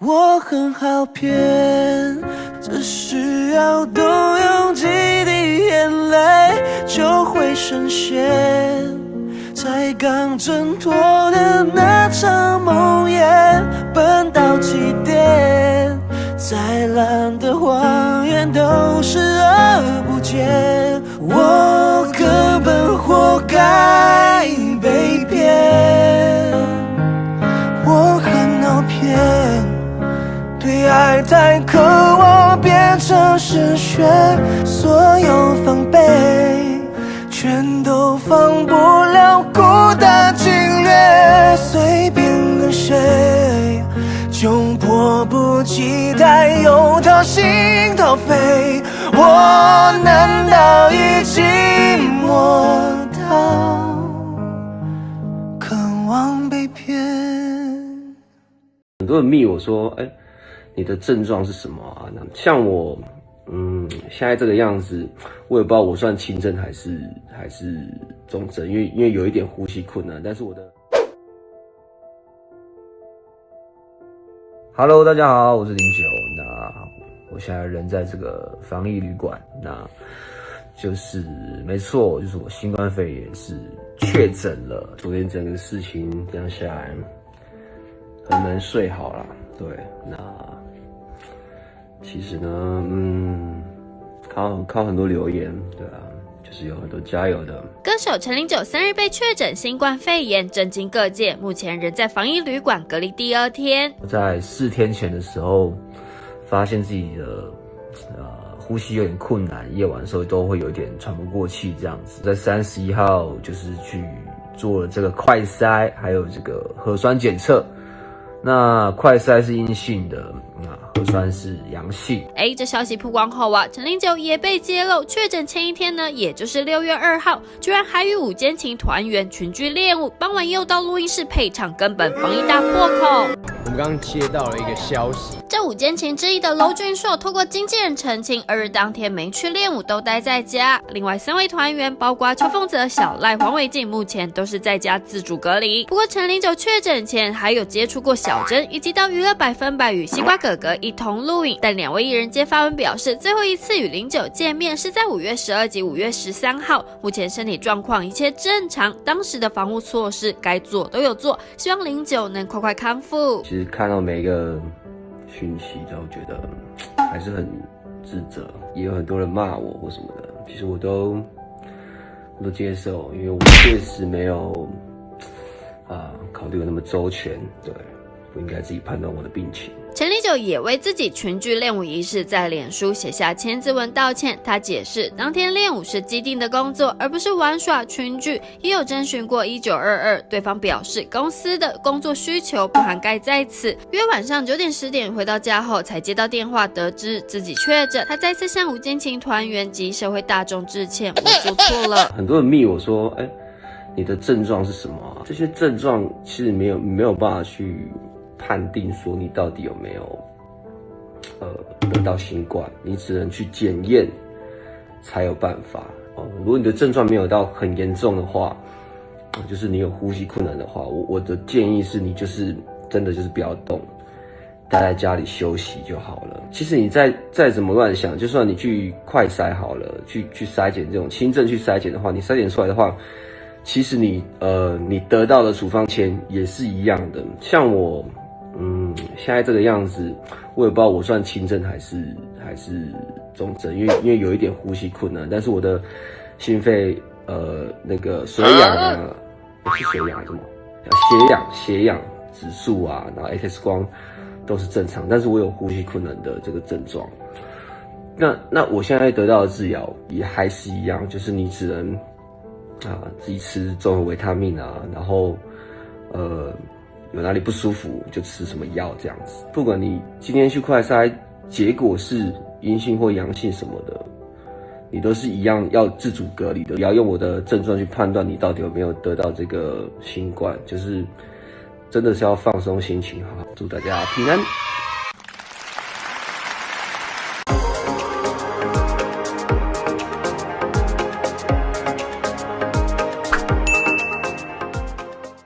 我很好骗，只需要动用几滴眼泪就会深陷。才刚挣脱的那场梦魇，奔到极点，再烂的谎言都视而不见。我根本活该被骗，我很好骗。对爱太渴望，变成嗜血，所有防备全都放不了，孤单侵略，随便跟谁就迫不及待又掏心掏肺。我难道已寂寞到渴望被骗？很多人密我说，你的症状是什么啊？像我，现在这个样子，我也不知道我算轻症还是中症，因为有一点呼吸困难，但是我的。Hello， 大家好，我是09。那我现在人在这个防疫旅馆，那就是没错，就是我新冠肺炎是确诊了。昨天整个事情这样下来，很难睡好啦。对，那其实呢，看很多留言，对啊，就是有很多加油的。歌手陈零九3日被确诊新冠肺炎，震惊各界，目前仍在防疫旅馆隔离第2天。在4天前的时候，发现自己的呼吸有点困难，夜晚的时候都会有点喘不过气这样子。在31号就是去做了这个快筛，还有这个核酸检测。那快筛是阴性的，核酸是阳性。这消息曝光后啊，陈零九也被揭露确诊前一天呢，也就是6月2号，居然还与五间情团员群聚练舞，傍晚又到录音室配唱，根本防疫大破口。我们刚刚接到了一个消息，这五间情之一的娄俊硕透过经纪人澄清，2日当天没去练舞，都待在家。另外3位团员，包括邱凤泽、小赖、黄伟晋，目前都是在家自主隔离。不过陈零九确诊前还有接触过小珍，以及到娱乐100%与西瓜哥哥一同录影，但2位艺人皆发文表示，最后一次与零九见面是在5月12及5月13号，目前身体状况一切正常，当时的防护措施该做都有做，希望零九能快快康复。其实看到每一个讯息都觉得还是很自责，也有很多人骂我或什么的，其实我都接受，因为我确实没有考虑的那么周全，对，不应该自己判断我的病情。陈零九也为自己群聚练舞一事在脸书写下千字文道歉。他解释，当天练舞是既定的工作，而不是玩耍群聚，也有征询过1922，对方表示公司的工作需求不涵盖在此。约晚上9点10点回到家后，才接到电话得知自己确诊。他再次向五间情团员及社会大众致歉，我做错了。很多人密我说，你的症状是什么啊？这些症状其实没有办法去判定说你到底有没有得到新冠，你只能去检验才有办法。如果你的症状没有到很严重的话，就是你有呼吸困难的话，我的建议是你就是真的就是不要动，待在家里休息就好了。其实你再怎么乱想，就算你去快筛好了，去筛检这种轻症去筛检的话，你筛检出来的话，其实你得到的处方签也是一样的。像我现在这个样子，我也不知道我算轻症还是中症，因为有一点呼吸困难，但是我的心肺那个水氧啊，不是水氧什么血氧指数啊，然后 X 光都是正常，但是我有呼吸困难的这个症状。那我现在得到的治疗也还是一样，就是你只能自己吃综合维他命啊，然后有哪里不舒服就吃什么药这样子。不管你今天去快筛结果是阴性或阳性什么的，你都是一样要自主隔离的。也要用我的症状去判断你到底有没有得到这个新冠，就是真的是要放松心情，好好祝大家平安。